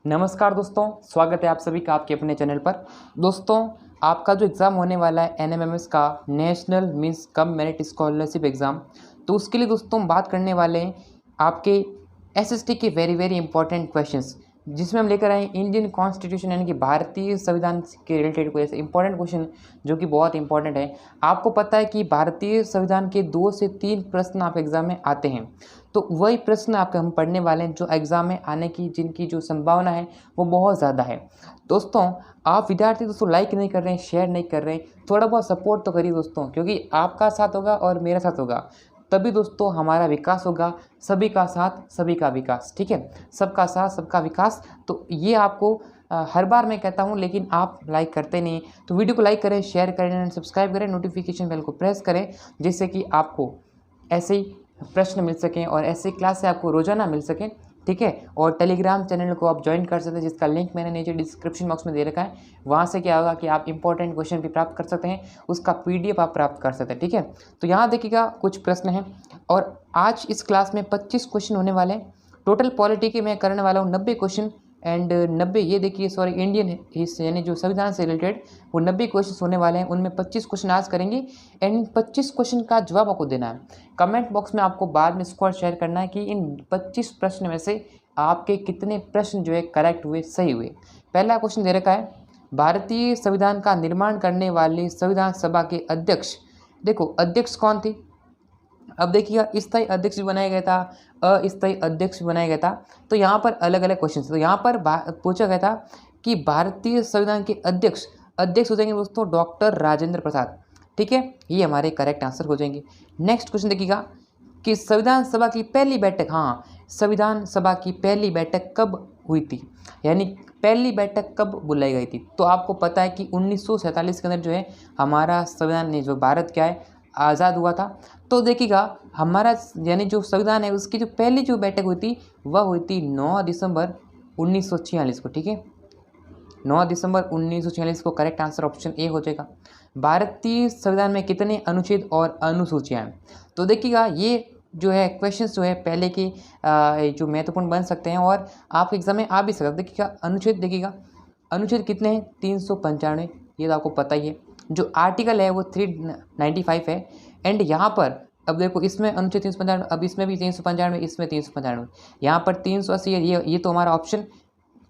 नमस्कार दोस्तों, स्वागत है आप सभी का आपके अपने चैनल पर। दोस्तों, आपका जो एग्ज़ाम होने वाला है एनएमएमएस का national means cum merit scholarship exam, तो उसके लिए दोस्तों हम बात करने वाले हैं आपके एसएसटी के वेरी इंपॉर्टेंट क्वेश्चंस, जिसमें हम लेकर आए इंडियन कॉन्स्टिट्यूशन यानी कि भारतीय संविधान के रिलेटेड कोई ऐसे इंपॉर्टेंट क्वेश्चन जो कि बहुत इंपॉर्टेंट है। आपको पता है कि भारतीय संविधान के 2 से 3 प्रश्न आप एग्ज़ाम में आते हैं, तो वही प्रश्न आपके हम पढ़ने वाले हैं जो एग्ज़ाम में आने की जिनकी जो संभावना है वो बहुत ज़्यादा है। दोस्तों, आप विद्यार्थी दोस्तों लाइक नहीं कर रहे हैं, शेयर नहीं कर रहे हैं, थोड़ा बहुत सपोर्ट तो करिए दोस्तों, क्योंकि आपका साथ होगा और मेरा साथ होगा तभी दोस्तों हमारा विकास होगा। सभी का साथ सभी का विकास, ठीक है, सबका साथ सबका विकास। तो ये आपको हर बार मैं कहता हूँ, लेकिन आप लाइक करते नहीं। तो वीडियो को लाइक करें, शेयर करें एंड सब्सक्राइब करें, नोटिफिकेशन बेल को प्रेस करें, जिससे कि आपको ऐसे ही प्रश्न मिल सकें और ऐसे क्लास से आपको रोज़ाना मिल सकें, ठीक है। और टेलीग्राम चैनल को आप ज्वाइन कर सकते हैं, जिसका लिंक मैंने नीचे डिस्क्रिप्शन बॉक्स में दे रखा है। वहाँ से क्या होगा कि आप इंपॉर्टेंट क्वेश्चन भी प्राप्त कर सकते हैं, उसका पीडीएफ आप प्राप्त कर सकते हैं, ठीक है। तो यहाँ देखिएगा कुछ प्रश्न हैं और आज इस क्लास में 25 क्वेश्चन होने वाले हैं। टोटल पॉलिटी के मैं करने वाला हूँ 90 क्वेश्चन एंड 90 ये देखिए सॉरी इंडियन इस यानी जो संविधान से रिलेटेड वो 90 क्वेश्चन होने वाले हैं। उनमें 25 क्वेश्चन आज करेंगे एंड 25 क्वेश्चन का जवाब आपको देना है। कमेंट बॉक्स में आपको बाद में स्कोर शेयर करना है कि इन 25 प्रश्न में से आपके कितने प्रश्न जो है करेक्ट हुए, सही हुए। पहला क्वेश्चन दे रखा है, भारतीय संविधान का निर्माण करने वाली संविधान सभा के अध्यक्ष। देखो अध्यक्ष कौन थी, अब देखिएगा स्थायी अध्यक्ष भी बनाया गया था, अस्थायी अध्यक्ष भी बनाया गया था। तो यहाँ पर अलग अलग क्वेश्चन थे। तो यहाँ पर पूछा गया था कि भारतीय संविधान के अध्यक्ष अध्यक्ष हो जाएंगे दोस्तों डॉक्टर राजेंद्र प्रसाद, ठीक है, ये हमारे करेक्ट आंसर हो जाएंगे। नेक्स्ट क्वेश्चन देखिएगा कि संविधान सभा की पहली बैठक, हाँ संविधान सभा की पहली बैठक कब हुई थी, यानी पहली बैठक कब बुलाई गई थी। तो आपको पता है कि 1947 के अंदर जो है हमारा संविधान ने जो भारत क्या है आज़ाद हुआ था। तो देखिएगा हमारा यानी जो संविधान है उसकी जो पहली जो बैठक हुई थी वह हुई थी 9 दिसंबर 1946 को, ठीक है, 9 दिसंबर 1946 को करेक्ट आंसर ऑप्शन ए हो जाएगा। भारतीय संविधान में कितने अनुच्छेद और अनुसूचियाँ हैं, तो देखिएगा ये जो है क्वेश्चंस जो है पहले के जो महत्वपूर्ण बन सकते हैं और आप एग्जाम में आ भी सकते हैं। देखिएगा अनुच्छेद, देखिएगा अनुच्छेद कितने हैं 395, ये तो आपको पता ही है। जो आर्टिकल है वो 395 है एंड यहाँ पर अब देखो इसमें अनुच्छेद 395, अब इसमें भी 395, इसमें 395, यहाँ पर 380 है। ये तो हमारा ऑप्शन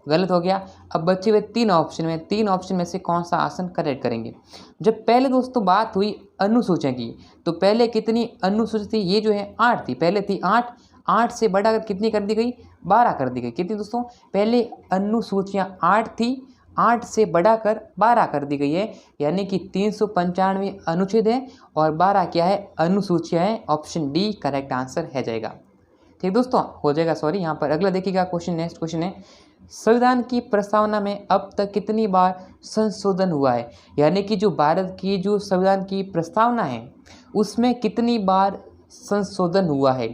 गलत हो गया। अब बचे हुए 3 ऑप्शन में से कौन सा आसन करेक्ट करेंगे। जब पहले दोस्तों बात हुई अनुसूचियाँ की, तो पहले कितनी अनुसूची थी, ये जो है 8 थी, पहले थी 8 से बढ़ाकर कितनी कर दी गई 12 कर दी गई। कितनी दोस्तों, पहले अनुसूचियाँ 8 थी, 8 से बढ़ाकर 12 कर दी गई है, यानी कि 395 अनुच्छेद है और 12 क्या है अनुसूचियाँ हैं। ऑप्शन डी करेक्ट आंसर है जाएगा, ठीक दोस्तों हो जाएगा। सॉरी यहाँ पर अगला देखिएगा क्वेश्चन, नेक्स्ट क्वेश्चन है, संविधान की प्रस्तावना में अब तक कितनी बार संशोधन हुआ है, यानी कि जो भारत की जो संविधान की प्रस्तावना है उसमें कितनी बार संशोधन हुआ है,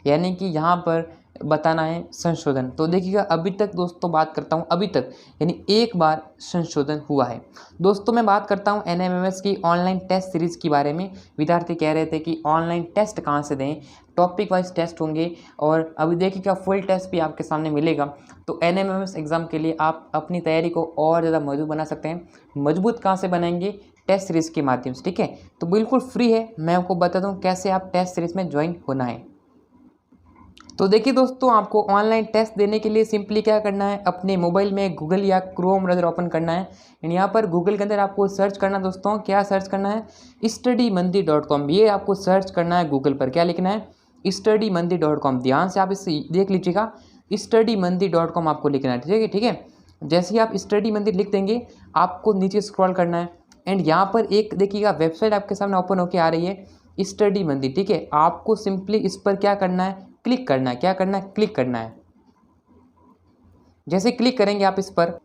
यानी कि यहाँ पर बताना है संशोधन। तो देखिएगा अभी तक दोस्तों बात करता हूँ, अभी तक यानी एक बार संशोधन हुआ है। दोस्तों मैं बात करता हूँ एनएमएमएस की ऑनलाइन टेस्ट सीरीज़ के बारे में। विद्यार्थी कह रहे थे कि ऑनलाइन टेस्ट कहाँ से दें, टॉपिक वाइज टेस्ट होंगे और अभी देखिएगा फुल टेस्ट भी आपके सामने मिलेगा। तो एनएमएमएस एग्ज़ाम के लिए आप अपनी तैयारी को और ज़्यादा मजबूत बना सकते हैं। मजबूत कहाँ से बनाएंगे, टेस्ट सीरीज़ के माध्यम से, ठीक है। तो बिल्कुल फ्री है, मैं आपको बता दूँ कैसे आप टेस्ट सीरीज़ में ज्वाइन होना है। तो देखिए दोस्तों, आपको ऑनलाइन टेस्ट देने के लिए सिंपली क्या करना है, अपने मोबाइल में गूगल या क्रोम ब्राउज़र ओपन करना है एंड यहाँ पर गूगल के अंदर आपको सर्च करना है दोस्तों, क्या सर्च करना है studymandir.com, ये आपको सर्च करना है गूगल पर। क्या लिखना है studymandir.com, ध्यान से आप इसे देख लीजिएगा, studymandir.com आपको लिखना है, ठीक है। जैसे ही आप स्टडी मंदिर लिख देंगे आपको नीचे स्क्रॉल करना है एंड यहाँ पर एक देखिएगा वेबसाइट आपके सामने ओपन होकर आ रही है स्टडी मंदिर, ठीक है। आपको सिंपली इस पर क्या करना है, क्लिक करना है। क्या करना है, क्लिक करना है। जैसे क्लिक करेंगे आप इस पर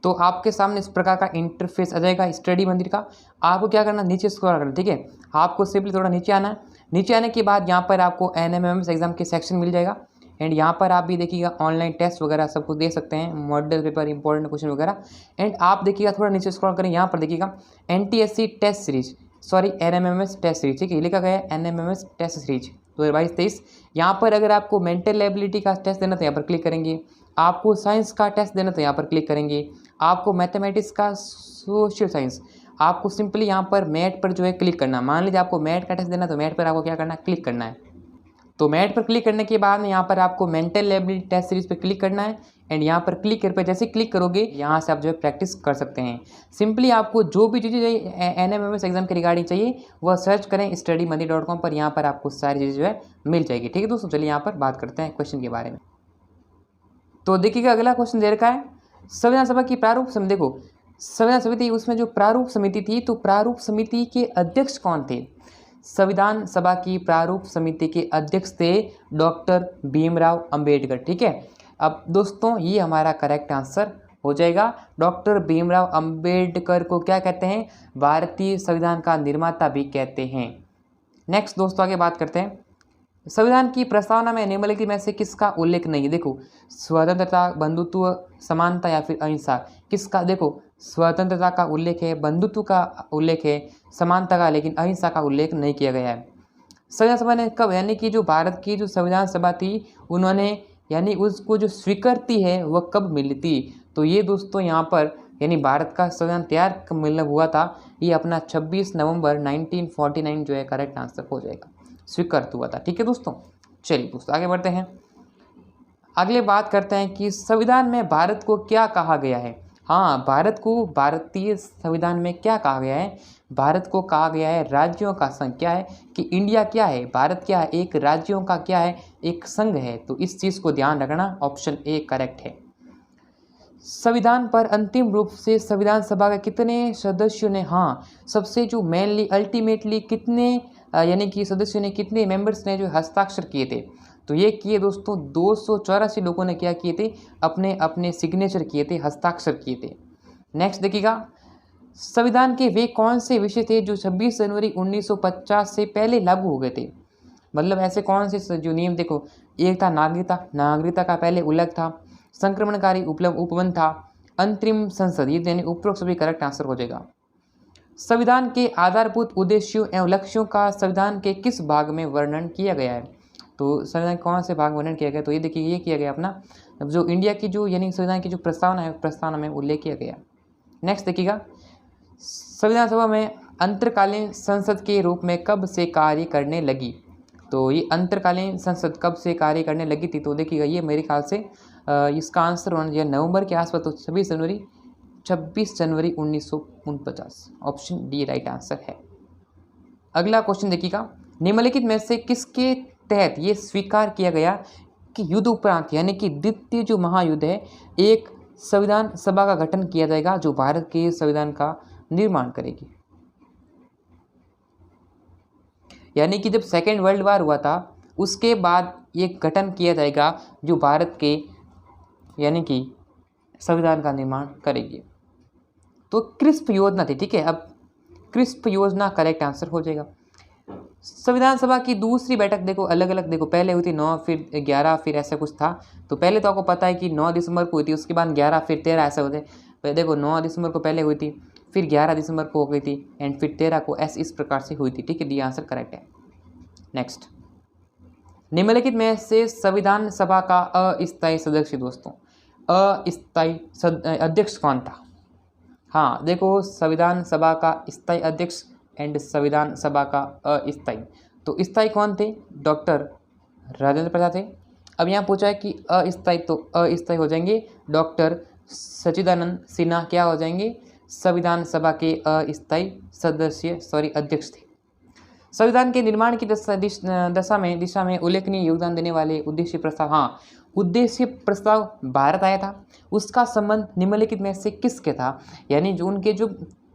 तो आपके सामने इस प्रकार का इंटरफेस आ जाएगा स्टडी मंदिर का। आपको क्या करना है, नीचे स्क्रॉल करना, ठीक है। आपको सिंपली थोड़ा नीचे आना है। नीचे आने के बाद यहाँ पर आपको एनएमएमएस एग्जाम के सेक्शन मिल जाएगा एंड यहाँ पर आप भी देखिएगा ऑनलाइन टेस्ट वगैरह सब कुछ दे सकते हैं, मॉडल पेपर, इंपॉर्टेंट क्वेश्चन वगैरह। एंड आप देखिएगा थोड़ा नीचे स्क्रॉल करें, यहाँ पर देखिएगा NTSC test series, sorry NMMS test series, ठीक है, लिखा गया है एनएमएमएस टेस्ट सीरीज 2022-23। यहाँ पर अगर आपको मेंटल एबिलिटी का टेस्ट देना तो यहाँ पर क्लिक करेंगे, आपको साइंस का टेस्ट देना तो यहाँ पर क्लिक करेंगे। आपको मैथमेटिक्स का, सोशल साइंस, आपको सिंपली यहाँ पर मैथ पर जो है क्लिक करना। मान लीजिए आपको मैथ का टेस्ट देना तो मैथ पर आपको क्या करना है, क्लिक करना है। तो मैथ पर क्लिक करने के बाद में यहाँ पर आपको मेंटल एबिलिटी टेस्ट सीरीज पर क्लिक करना है एंड यहाँ पर क्लिक कर पे जैसे क्लिक करोगे यहाँ से आप जो है प्रैक्टिस कर सकते हैं। सिंपली आपको जो भी चीज़ें चाहिए NMMS एग्जाम के रिगार्डिंग चाहिए वह सर्च करें studymoney.com पर, यहाँ पर आपको सारी चीज़ें जो है मिल जाएगी। ठीक है दोस्तों, चलिए यहाँ पर बात करते हैं क्वेश्चन के बारे में। तो देखिएगा अगला क्वेश्चन दे रखा है, संविधान सभा की प्रारूप समिति, देखो संविधान समिति उसमें जो प्रारूप समिति थी तो प्रारूप समिति के अध्यक्ष कौन थे? संविधान सभा की प्रारूप समिति के अध्यक्ष थे डॉक्टर भीमराव अंबेडकर। ठीक है, अब दोस्तों ये हमारा करेक्ट आंसर हो जाएगा। डॉक्टर भीमराव अंबेडकर को क्या कहते हैं? भारतीय संविधान का निर्माता भी कहते हैं। नेक्स्ट दोस्तों आगे बात करते हैं, संविधान की प्रस्तावना में निम्नलिखित में से किसका उल्लेख नहीं है? देखो स्वतंत्रता, बंधुत्व, समानता या फिर अहिंसा, किसका? देखो स्वतंत्रता का उल्लेख है, बंधुत्व का उल्लेख है, समानता का, लेकिन अहिंसा का उल्लेख नहीं किया गया है। संविधान सभा ने कब, यानी कि जो भारत की जो संविधान सभा थी उन्होंने यानी उसको जो स्वीकृति है वह कब मिली थी? तो ये दोस्तों यहाँ पर यानी भारत का संविधान तैयार कब मतलब हुआ था, ये अपना 26 नवंबर 1949 जो है करेक्ट आंसर हो जाएगा, स्वीकृत हुआ था। ठीक है दोस्तों, चलिए दोस्तों आगे बढ़ते हैं। अगले बात करते हैं कि संविधान में भारत को क्या कहा गया है? हाँ, भारत को भारतीय संविधान में क्या कहा गया है? भारत को कहा गया है राज्यों का संघ। क्या है कि इंडिया क्या है, भारत क्या है, एक राज्यों का क्या है, एक संघ है। तो इस चीज़ को ध्यान रखना, ऑप्शन ए करेक्ट है। संविधान पर अंतिम रूप से संविधान सभा के कितने सदस्यों ने, हाँ सबसे जो मेनली अल्टीमेटली कितने यानी कि सदस्यों ने, कितने मेंबर्स ने जो हस्ताक्षर किए थे? तो ये किए दोस्तों 284 लोगों ने क्या किए थे, अपने अपने सिग्नेचर किए थे, हस्ताक्षर किए थे। नेक्स्ट देखिएगा, संविधान के वे कौन से विषय थे जो 26 जनवरी 1950 से पहले लागू हो गए थे? मतलब ऐसे कौन से जो नियम, देखो एक था नागरिकता, नागरिकता का पहले उल्लेख था, संक्रमणकारी उपबंध था, अंतरिम संसद, ये यानी उपरोक्त सभी करेक्ट आंसर हो जाएगा। संविधान के आधारभूत उद्देश्यों एवं लक्ष्यों का संविधान के किस भाग में वर्णन किया गया है? तो संविधान कौन से भाग में वर्णन किया गया? तो ये देखिए ये किया गया अपना जो इंडिया की जो यानी संविधान की जो प्रस्तावना है, प्रस्तावना में उल्लेख किया गया। नेक्स्ट देखिएगा, संविधान सभा में अंतरकालीन संसद के रूप में कब से कार्य करने लगी? तो ये अंतरकालीन संसद कब से कार्य करने लगी थी? तो देखिएगा ये मेरे ख्याल से इसका आंसर होना चाहिए नवंबर के आसपास, तो 26 जनवरी 1949, ऑप्शन डी राइट आंसर है। अगला क्वेश्चन देखिएगा, निम्नलिखित में से किसके तहत ये स्वीकार किया गया कि युद्ध उपरांत यानी कि द्वितीय जो महायुद्ध है, एक संविधान सभा का गठन किया जाएगा जो भारत के संविधान का निर्माण करेगी? यानी कि जब सेकेंड वर्ल्ड वार हुआ था उसके बाद ये गठन किया जाएगा जो भारत के यानी कि संविधान का निर्माण करेगी। तो क्रिस्प योजना थी। ठीक है, अब क्रिस्प योजना करेक्ट आंसर हो जाएगा। संविधान सभा की दूसरी बैठक देखो अलग अलग, देखो पहले हुई थी 9, फिर 11, फिर ऐसा कुछ था। तो पहले तो आपको पता है कि 9 दिसंबर को हुई थी, उसके बाद 11, फिर 13 ऐसा होते। पहले देखो 9 दिसंबर को पहले हुई थी, फिर 11 दिसंबर को हो गई थी एंड फिर 13 को ऐसे इस प्रकार से हुई थी। ठीक है, डी आंसर करेक्ट है। नेक्स्ट, निम्नलिखित में से संविधान सभा का अस्थायी सदस्य, दोस्तों अस्थायी अध्यक्ष कौन था? हाँ देखो, संविधान सभा का स्थायी अध्यक्ष एंड संविधान सभा का अस्थायी, तो स्थायी कौन थे? डॉक्टर राजेंद्र प्रसाद थे। अब यहाँ पूछा है कि अस्थायी, तो अस्थायी हो जाएंगे डॉक्टर सच्चिदानंद सिन्हा, क्या हो जाएंगे? संविधान सभा के अस्थायी सदस्य अध्यक्ष थे। संविधान के निर्माण की दिशा में उल्लेखनीय योगदान देने वाले उद्देश्य प्रस्ताव, हाँ उद्देश्य प्रस्ताव भारत आया था, उसका संबंध निम्नलिखित में से किसके था? यानी जो उनके जो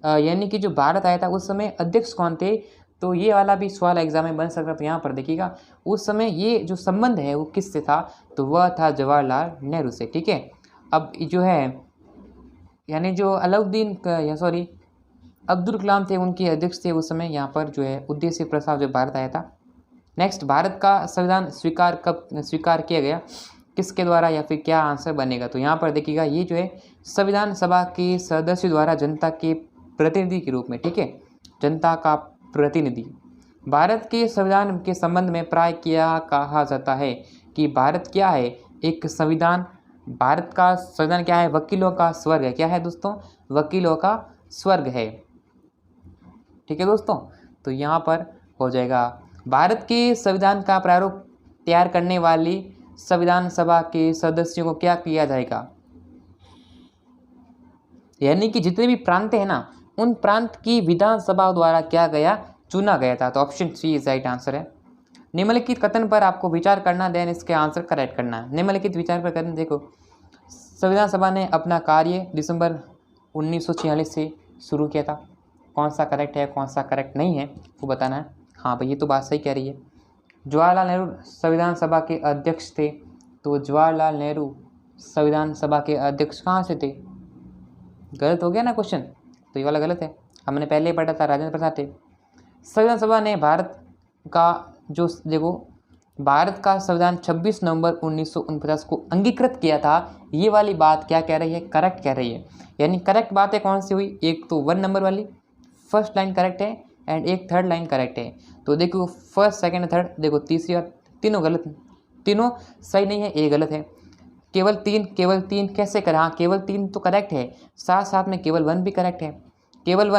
यानी कि जो भारत आया था उस समय अध्यक्ष कौन थे? तो ये वाला भी सवाल एग्जाम में बन सकता है। तो यहाँ पर देखिएगा उस समय ये जो संबंध है वो किससे था? तो वह था जवाहरलाल नेहरू से। ठीक है, अब जो है यानी जो अब्दुल कलाम थे उनके अध्यक्ष थे उस समय यहाँ पर जो है उद्देश्य प्रस्ताव जो भारत आया था। नेक्स्ट, भारत का संविधान स्वीकार किया गया किसके द्वारा या फिर क्या आंसर बनेगा? तो यहाँ पर देखिएगा ये जो है संविधान सभा के सदस्यों द्वारा जनता के प्रतिनिधि के रूप में। ठीक है, जनता का प्रतिनिधि। भारत के संविधान के संबंध में प्राय क्या कहा जाता है कि भारत क्या है? एक संविधान भारत का संविधान क्या है? वकीलों का स्वर्ग है। क्या है दोस्तों? वकीलों का स्वर्ग है। ठीक है दोस्तों, तो यहाँ पर हो जाएगा भारत के संविधान का प्रारूप तैयार करने वाली संविधान सभा के सदस्यों को क्या किया जाएगा? यानी कि जितने भी प्रांत हैं ना, उन प्रांत की विधानसभा द्वारा क्या गया? चुना गया था। तो option C is right answer है। निम्नलिखित कथन पर आपको विचार करना, देन इसके आंसर करेक्ट करना है। निम्नलिखित विचार पर कथन देखो, संविधान सभा ने अपना कार्य दिसंबर 1946 से शुरू किया था। कौन सा करेक्ट है, कौन सा करेक्ट नहीं है, वो बताना है। हाँ भाई, ये तो बात सही कह रही है। जवाहरलाल नेहरू संविधान सभा के अध्यक्ष थे। तो जवाहरलाल नेहरू संविधान सभा के अध्यक्ष कहाँ से थे? गलत हो गया ना क्वेश्चन, तो ये वाला गलत है। हमने पहले ही पढ़ा था, राजेंद्र प्रसाद थे। संविधान सभा ने भारत का जो देखो भारत का संविधान 26 नवंबर 1949 को अंगीकृत किया था। ये वाली बात क्या कह रही है? करेक्ट कह रही है। यानी करेक्ट बातें कौन सी हुई? एक तो 1 नंबर वाली फर्स्ट लाइन करेक्ट है एंड एक थर्ड लाइन करेक्ट है। तो देखो फर्स्ट सेकंड थर्ड, देखो तीसरी और तीनों गलत, तीनों सही नहीं है, ये गलत है। केवल तीन कैसे करें? हाँ, केवल 3 तो करेक्ट है, साथ साथ में केवल 1 भी करेक्ट है। केवल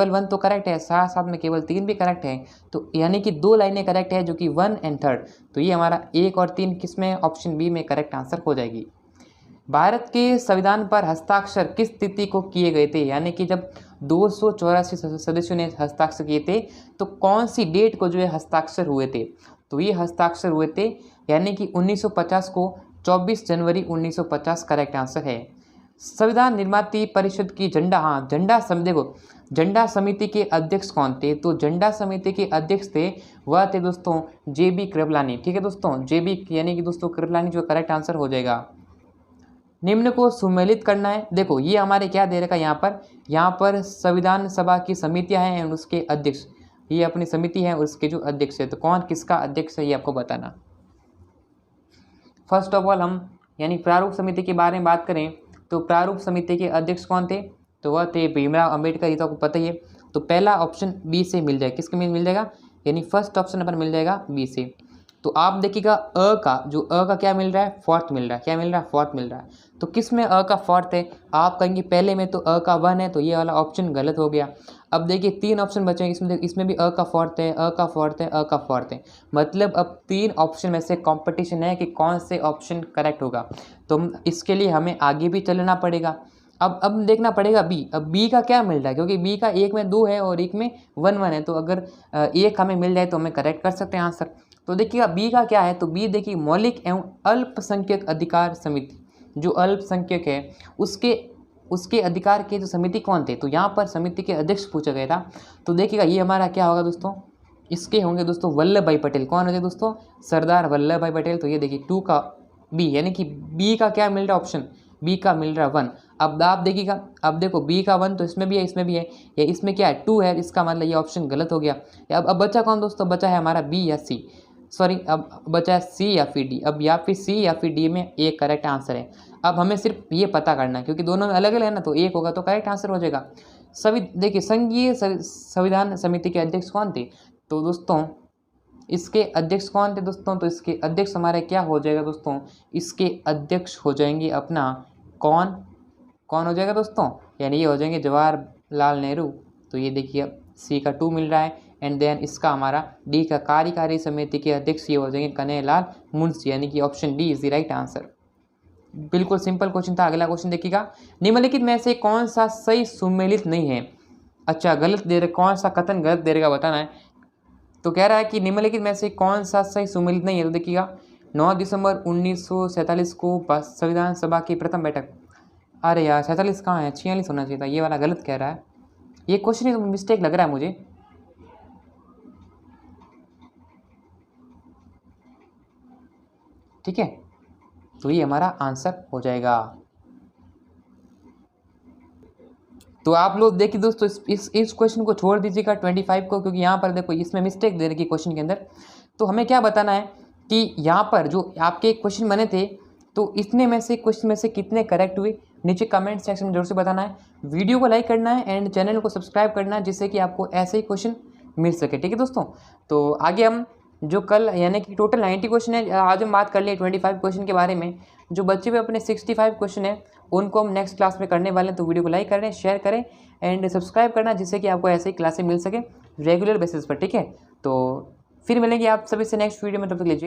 वन तो करेक्ट है, साथ साथ में केवल 3 भी करेक्ट है। तो यानी कि 2 लाइनें करेक्ट है, जो कि 1 एंड 3। तो ये हमारा 1 और 3 किस में? ऑप्शन बी में करेक्ट आंसर हो जाएगी। भारत के संविधान पर हस्ताक्षर किस तिथि को किए गए थे? यानी कि जब 284 सदस्यों ने हस्ताक्षर किए थे, तो कौन सी डेट को जो है हस्ताक्षर हुए थे? तो ये हस्ताक्षर हुए थे यानी कि 1950 को, 24 जनवरी 1950 करेक्ट आंसर है। संविधान निर्माती परिषद की झंडा, हाँ झंडा देखो झंडा समिति के अध्यक्ष कौन थे? तो झंडा समिति के अध्यक्ष थे, वह थे दोस्तों JB कृपलानी। ठीक है दोस्तों, JB यानी कि दोस्तों कृपलानी जो करेक्ट आंसर हो जाएगा। निम्न को सुमेलित करना है। देखो ये हमारे क्या दे रखा है यहाँ पर संविधान सभा की समितियां हैं और उसके अध्यक्ष, ये अपनी समिति है और उसके जो अध्यक्ष है, तो कौन किसका अध्यक्ष है ये आपको बताना। फर्स्ट ऑफ ऑल हम यानी प्रारूप समिति के बारे में बात करें तो प्रारूप समिति के अध्यक्ष कौन थे? तो वह थे भीमराव अंबेडकर, ये तो आपको पता ही है। तो पहला ऑप्शन बी से मिल जाएगा, किसके में मिल जाएगा? यानी फर्स्ट ऑप्शन अपन मिल जाएगा बी से। तो आप देखिएगा अ का क्या मिल रहा है? फोर्थ मिल रहा है। क्या मिल रहा है? फोर्थ मिल रहा है। तो किस में अ का फोर्थ है? आप कहेंगे पहले में तो अ का 1 है, तो ये वाला ऑप्शन गलत हो गया। अब देखिए 3 ऑप्शन बचे हैं, इसमें भी अ का फोर्थ है, अ का फोर्थ है, अ का फोर्थ है। मतलब अब 3 ऑप्शन में से कंपटीशन है कि कौन से ऑप्शन करेक्ट होगा। तो इसके लिए हमें आगे भी चलना पड़ेगा। अब देखना पड़ेगा बी। अब बी का क्या मिल रहा है? क्योंकि बी का एक में 2 है और एक में 1 है, तो अगर एक हमें मिल जाए तो हमें करेक्ट कर सकते हैं आंसर। तो देखिएगा बी का क्या है? तो बी देखिए मौलिक एवं अल्पसंख्यक अधिकार समिति, जो अल्पसंख्यक है उसके अधिकार के जो समिति कौन थे? तो यहाँ पर समिति के अध्यक्ष पूछा गया था। तो देखिएगा ये हमारा क्या होगा दोस्तों? इसके होंगे दोस्तों वल्लभ भाई पटेल। कौन होते दोस्तों? सरदार वल्लभ भाई पटेल। तो ये देखिए 2 का बी, यानी कि बी का क्या मिल रहा है? ऑप्शन बी का मिल रहा है 1। अब आप देखिएगा, अब देखो बी का 1 तो इसमें भी है, इसमें भी है, या इसमें क्या है 2 है, इसका मतलब ये ऑप्शन गलत हो गया। अब बचा कौन दोस्तों? बचा है हमारा बी या सी, सॉरी अब बचा है सी या फिर डी। अब या फिर सी या फिर डी में एक करेक्ट आंसर है। अब हमें सिर्फ ये पता करना है, क्योंकि दोनों में अलग अलग है ना, तो एक होगा तो करेक्ट आंसर हो जाएगा। देखिए संघीय संविधान समिति के अध्यक्ष कौन थे? तो दोस्तों इसके अध्यक्ष कौन थे दोस्तों? तो इसके अध्यक्ष हमारे क्या हो जाएगा दोस्तों? इसके अध्यक्ष हो जाएंगे अपना कौन हो जाएगा दोस्तों? यानी ये हो जाएंगे जवाहरलाल नेहरू। तो ये देखिए अब सी का 2 मिल रहा है एंड देन इसका हमारा डी का कार्यकारी समिति के अध्यक्ष ये हो जाएंगे कन्हैयालाल मुंशी, यानी कि option D is the right answer. बिल्कुल सिंपल क्वेश्चन था। अगला क्वेश्चन देखिएगा, निम्नलिखित में से कौन सा सही सुमेलित नहीं है? अच्छा गलत दे रहे, कौन सा कथन गलत दे रहेगा बताना है। तो कह रहा है कि निम्नलिखित में से कौन सा सही सुमेलित नहीं है? तो देखिएगा 9 दिसंबर 1947 को संविधान सभा की प्रथम बैठक, अरे यार 47 कहाँ है? 46 होना चाहिए था, ये वाला गलत कह रहा है। ये क्वेश्चन ही तो मिस्टेक लग रहा है मुझे। ठीक है, तो ये हमारा आंसर हो जाएगा। तो आप लोग देखिए दोस्तों इस क्वेश्चन को छोड़ दीजिएगा 25 को, क्योंकि यहाँ पर देखो इसमें मिस्टेक दे रखी क्वेश्चन के अंदर। तो हमें क्या बताना है कि यहाँ पर जो आपके क्वेश्चन बने थे, तो इतने में से क्वेश्चन में से कितने करेक्ट हुए, नीचे कमेंट सेक्शन में जरूर से बताना है। वीडियो को लाइक करना है एंड चैनल को सब्सक्राइब करना है, जिससे कि आपको ऐसे ही क्वेश्चन मिल सके। ठीक है दोस्तों, तो आगे हम जो कल यानी कि टोटल 90 क्वेश्चन है, आज हम बात कर लिए 25 क्वेश्चन के बारे में। जो बच्चे हुए अपने 65 क्वेश्चन है उनको हम नेक्स्ट क्लास में करने वाले हैं। तो वीडियो को लाइक करें, शेयर करें एंड सब्सक्राइब करना, जिससे कि आपको ऐसे ही क्लासें मिल सके रेगुलर बेसिस पर, ठीक है। तो फिर मिलेंगे आप सभी से नेक्स्ट वीडियो में, तब तक लीजिए।